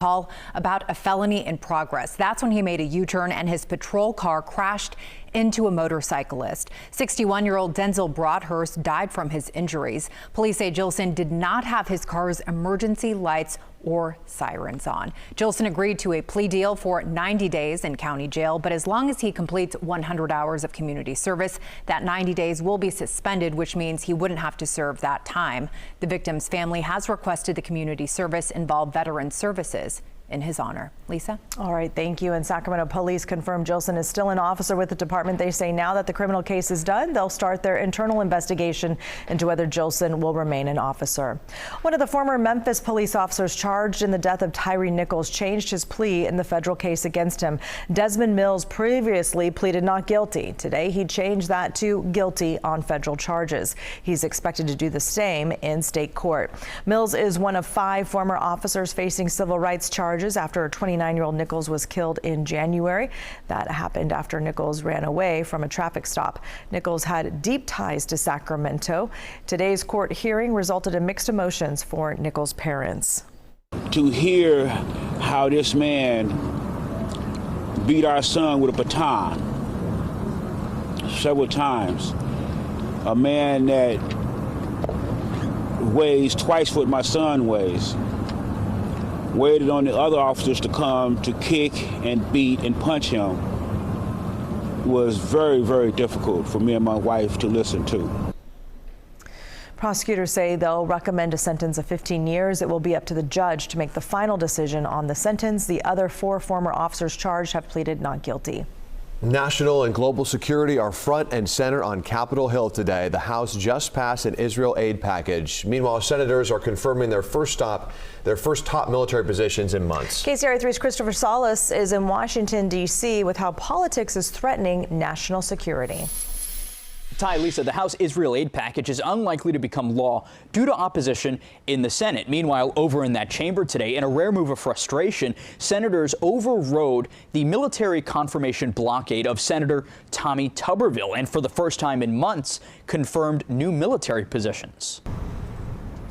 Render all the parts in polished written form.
Call about a felony in progress. That's when he made a U-turn and his patrol car crashed into a motorcyclist. 61-year-old Denzel Broadhurst died from his injuries. Police say Gilson did not have his car's emergency lights or sirens on. Gilson agreed to a plea deal for 90 days in county jail, but as long as he completes 100 hours of community service, that 90 days will be suspended, which means he wouldn't have to serve that time. The victim's family has requested the community service involve veteran services in his honor. Lisa? All right, thank you. And Sacramento police confirmed Gilson is still an officer with the department. They say now that the criminal case is done, they'll start their internal investigation into whether Gilson will remain an officer. One of the former Memphis police officers charged in the death of Tyree Nichols changed his plea in the federal case against him. Desmond Mills previously pleaded not guilty. Today, he changed that to guilty on federal charges. He's expected to do the same in state court. Mills is one of 5 former officers facing civil rights charges after 29-year-old Nichols was killed in January. That happened after Nichols ran away from a traffic stop. Nichols had deep ties to Sacramento. Today's court hearing resulted in mixed emotions for Nichols' parents. To hear how this man beat our son with a baton several times, a man that weighs twice what my son weighs, waited on the other officers to come to kick and beat and punch him, was very, very difficult for me and my wife to listen to. Prosecutors say they'll recommend a sentence of 15 years. It will be up to the judge to make the final decision on the sentence. The other 4 former officers charged have pleaded not guilty. National and global security are front and center on Capitol Hill today. The House just passed an Israel aid package. Meanwhile, senators are confirming their first top military positions in months. KCRA 3's Christopher Salas is in Washington, D.C. with how politics is threatening national security. Ty, Lisa, the House Israel aid package is unlikely to become law due to opposition in the Senate. Meanwhile, over in that chamber today, in a rare move of frustration, senators overrode the military confirmation blockade of Senator Tommy Tuberville and for the first time in months confirmed new military positions.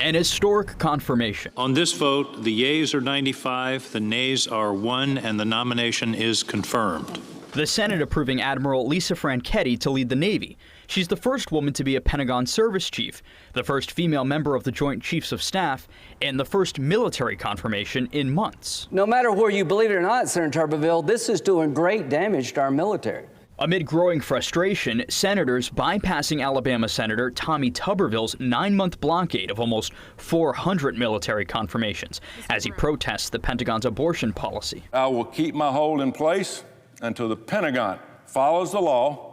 An historic confirmation. On this vote, the yeas are 95, the nays are 1, and the nomination is confirmed. The Senate approving Admiral Lisa Franchetti to lead the Navy. She's the first woman to be a Pentagon service chief, the first female member of the Joint Chiefs of Staff, and the first military confirmation in months. No matter where you believe it or not, Senator Tuberville, this is doing great damage to our military. Amid growing frustration, senators bypassing Alabama Senator Tommy Tuberville's 9-month blockade of almost 400 military confirmations as he protests the Pentagon's abortion policy. I will keep my hold in place until the Pentagon follows the law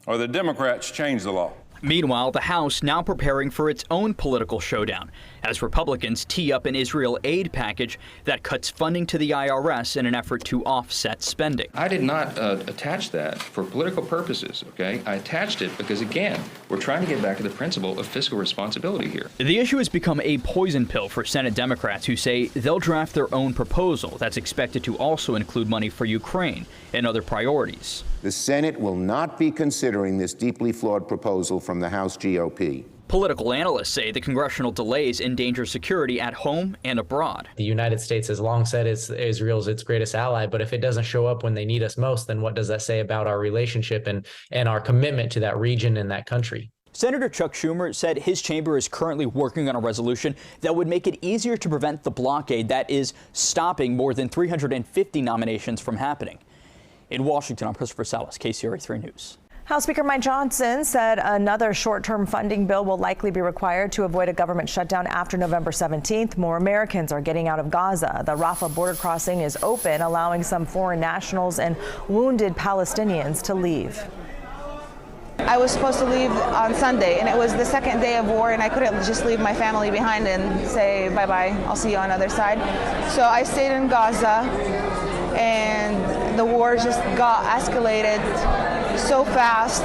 or the Democrats change the law. Meanwhile, the House now preparing for its own political showdown as Republicans tee up an Israel aid package that cuts funding to the IRS in an effort to offset spending. I did not attach that for political purposes, okay? I attached it because, again, we're trying to get back to the principle of fiscal responsibility here. The issue has become a poison pill for Senate Democrats who say they'll draft their own proposal that's expected to also include money for Ukraine and other priorities. The Senate will not be considering this deeply flawed proposal from the House GOP. Political analysts say the congressional delays endanger security at home and abroad. The United States has long said Israel's its greatest ally, but if it doesn't show up when they need us most, then what does that say about our relationship and our commitment to that region and that country? Senator Chuck Schumer said his chamber is currently working on a resolution that would make it easier to prevent the blockade that is stopping more than 350 nominations from happening. In Washington, I'm Christopher Salas, KCRA 3 News. House Speaker Mike Johnson said another short-term funding bill will likely be required to avoid a government shutdown after November 17th. More Americans are getting out of Gaza. The Rafah border crossing is open, allowing some foreign nationals and wounded Palestinians to leave. I was supposed to leave on Sunday, and it was the second day of war, and I couldn't just leave my family behind and say, bye-bye, I'll see you on the other side. So I stayed in Gaza, and the war just got escalated so fast.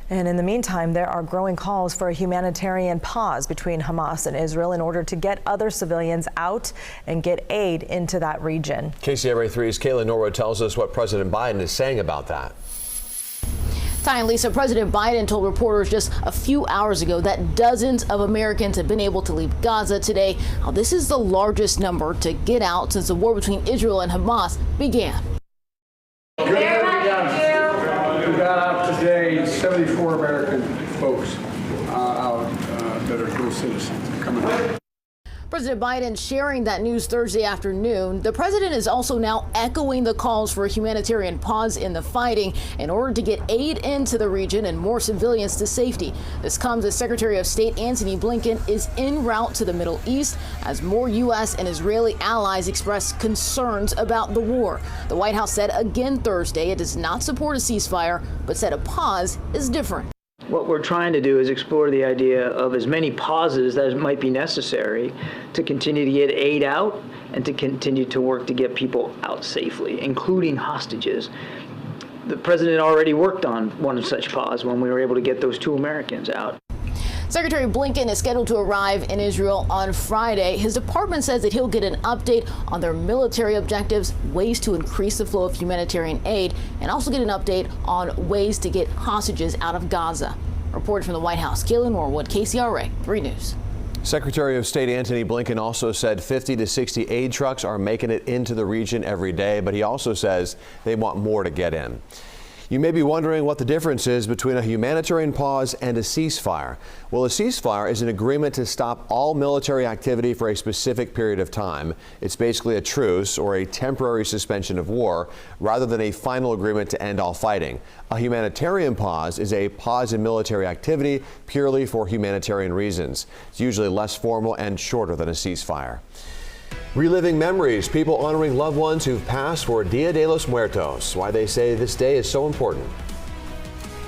And in the meantime, there are growing calls for a humanitarian pause between Hamas and Israel in order to get other civilians out and get aid into that region. KCRA 3's Kayla Norwood tells us what President Biden is saying about that. Ty and Lisa, President Biden told reporters just a few hours ago that dozens of Americans have been able to leave Gaza today. Now, this is the largest number to get out since the war between Israel and Hamas began. We got out today 74 American folks out that are dual citizens coming out. President Biden sharing that news Thursday afternoon. The president is also now echoing the calls for a humanitarian pause in the fighting in order to get aid into the region and more civilians to safety. This comes as Secretary of State Antony Blinken is en route to the Middle East as more U.S. and Israeli allies express concerns about the war. The White House said again Thursday it does not support a ceasefire, but said a pause is different. What we're trying to do is explore the idea of as many pauses as might be necessary to continue to get aid out and to continue to work to get people out safely, including hostages. The president already worked on one such pause when we were able to get those 2 Americans out. Secretary Blinken is scheduled to arrive in Israel on Friday. His department says that he'll get an update on their military objectives, ways to increase the flow of humanitarian aid, and also get an update on ways to get hostages out of Gaza. Reported from the White House, Kayla Norwood, KCRA 3 News. Secretary of State Antony Blinken also said 50 to 60 aid trucks are making it into the region every day, but he also says they want more to get in. You may be wondering what the difference is between a humanitarian pause and a ceasefire. Well, a ceasefire is an agreement to stop all military activity for a specific period of time. It's basically a truce or a temporary suspension of war rather than a final agreement to end all fighting. A humanitarian pause is a pause in military activity purely for humanitarian reasons. It's usually less formal and shorter than a ceasefire. Reliving memories, people honoring loved ones who've passed for Dia de los Muertos, why they say this day is so important.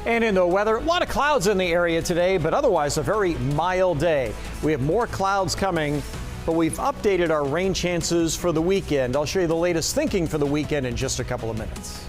And in the weather, a lot of clouds in the area today, but otherwise a very mild day. We have more clouds coming, but we've updated our rain chances for the weekend. I'll show you the latest thinking for the weekend in just a couple of minutes.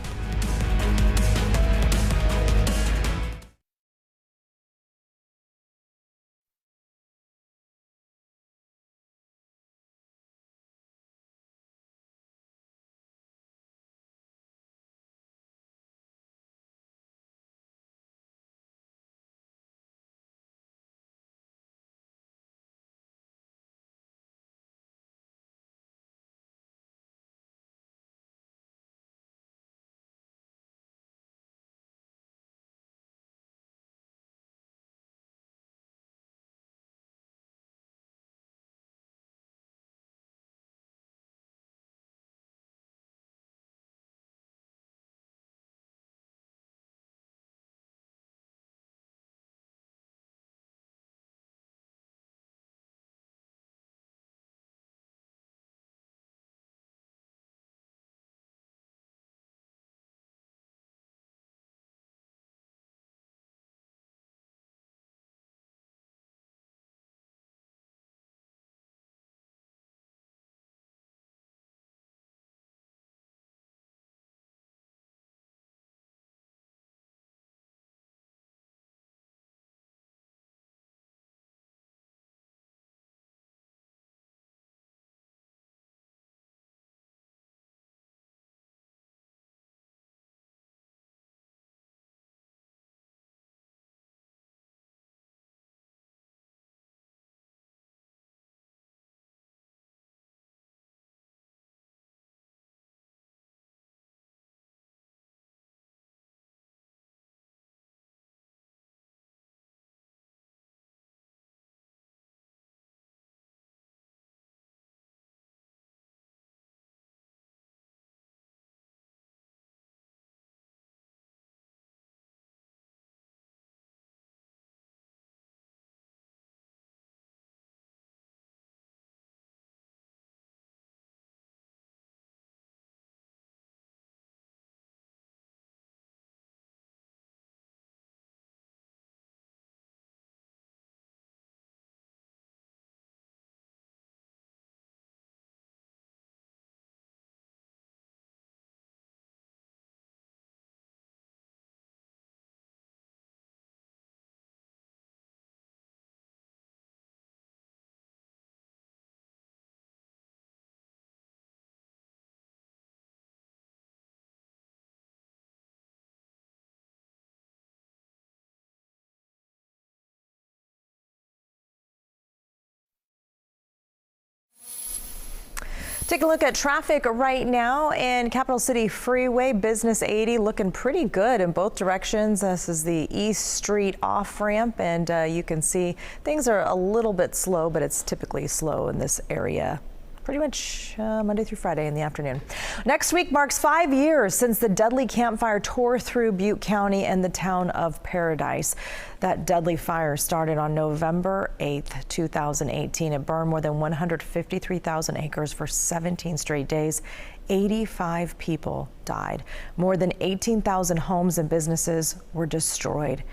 Take a look at traffic right now in Capital City Freeway. Business 80 looking pretty good in both directions. This is the East Street off ramp, and you can see things are a little bit slow, but it's typically slow in this area pretty much Monday through Friday in the afternoon. Next week marks 5 years since the deadly Camp Fire tore through Butte County and the town of Paradise. That deadly fire started on November 8th, 2018. It burned more than 153,000 acres for 17 straight days. 85 people died. More than 18,000 homes and businesses were destroyed.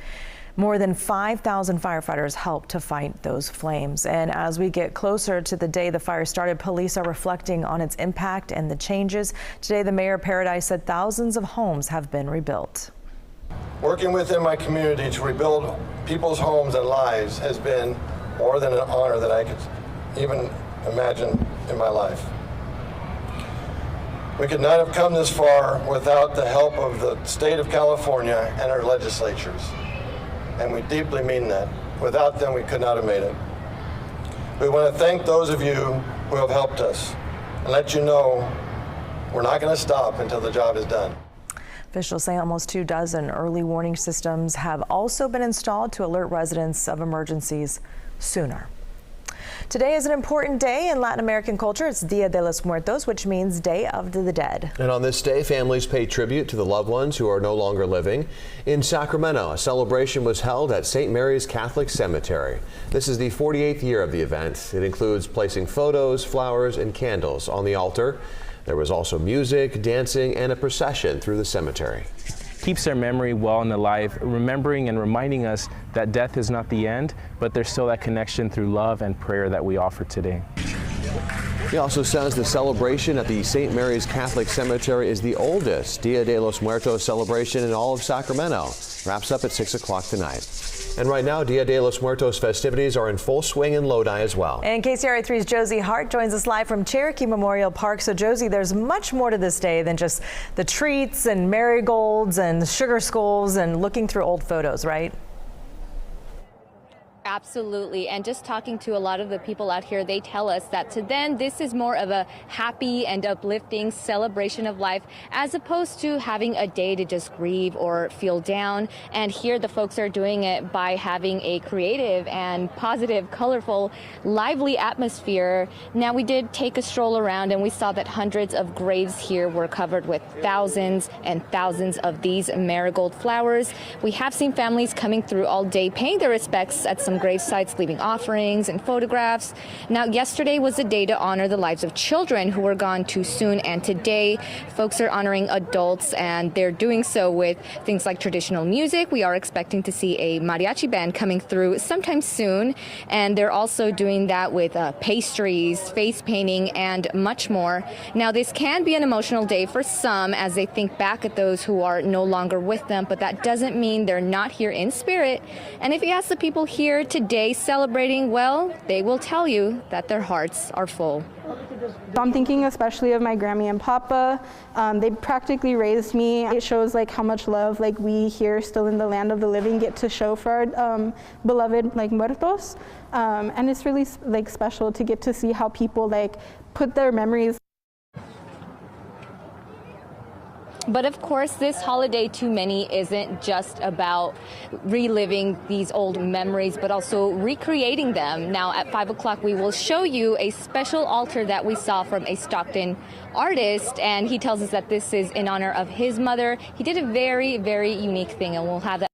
More than 5,000 firefighters helped to fight those flames. And as we get closer to the day the fire started, police are reflecting on its impact and the changes. Today, the mayor of Paradise said thousands of homes have been rebuilt. Working within my community to rebuild people's homes and lives has been more than an honor that I could even imagine in my life. We could not have come this far without the help of the state of California and our legislatures. And we deeply mean that. Without them, we could not have made it. We want to thank those of you who have helped us and let you know we're not going to stop until the job is done. Officials say almost 24 early warning systems have also been installed to alert residents of emergencies sooner. Today is an important day in Latin American culture. It's Dia de los Muertos, which means Day of the Dead. And on this day, families pay tribute to the loved ones who are no longer living. In Sacramento, a celebration was held at St. Mary's Catholic Cemetery. This is the 48th year of the event. It includes placing photos, flowers, and candles on the altar. There was also music, dancing, and a procession through the cemetery. Keeps their memory well and alive, remembering and reminding us that death is not the end, but there's still that connection through love and prayer that we offer today. He also says the celebration at the St. Mary's Catholic Cemetery is the oldest Dia de los Muertos celebration in all of Sacramento. Wraps up at 6 o'clock tonight. And right now, Dia de los Muertos festivities are in full swing in Lodi as well. And KCRA 3's Josie Hart joins us live from Cherokee Memorial Park. So Josie, there's much more to this day than just the treats and marigolds and sugar skulls and looking through old photos, right? Absolutely. And just talking to a lot of the people out here, they tell us that to them, this is more of a happy and uplifting celebration of life, as opposed to having a day to just grieve or feel down. And here the folks are doing it by having a creative and positive, colorful, lively atmosphere. Now, we did take a stroll around and we saw that hundreds of graves here were covered with thousands and thousands of these marigold flowers. We have seen families coming through all day paying their respects at some grave sites, leaving offerings and photographs. Now, yesterday was a day to honor the lives of children who were gone too soon, and today folks are honoring adults, and they're doing so with things like traditional music. We are expecting to see a mariachi band coming through sometime soon, and they're also doing that with pastries, face painting, and much more. Now, this can be an emotional day for some as they think back at those who are no longer with them, but that doesn't mean they're not here in spirit. And if you ask the people here today celebrating, well, they will tell you that their hearts are full. I'm thinking especially of my Grammy and Papa. They practically raised me. It shows like how much love like we here still in the land of the living get to show for our beloved like muertos. And it's really like special to get to see how people like put their memories. But of course, this holiday to many isn't just about reliving these old memories, but also recreating them. Now at 5 o'clock, we will show you a special altar that we saw from a Stockton artist, and he tells us that this is in honor of his mother. He did a very, very unique thing, and we'll have that.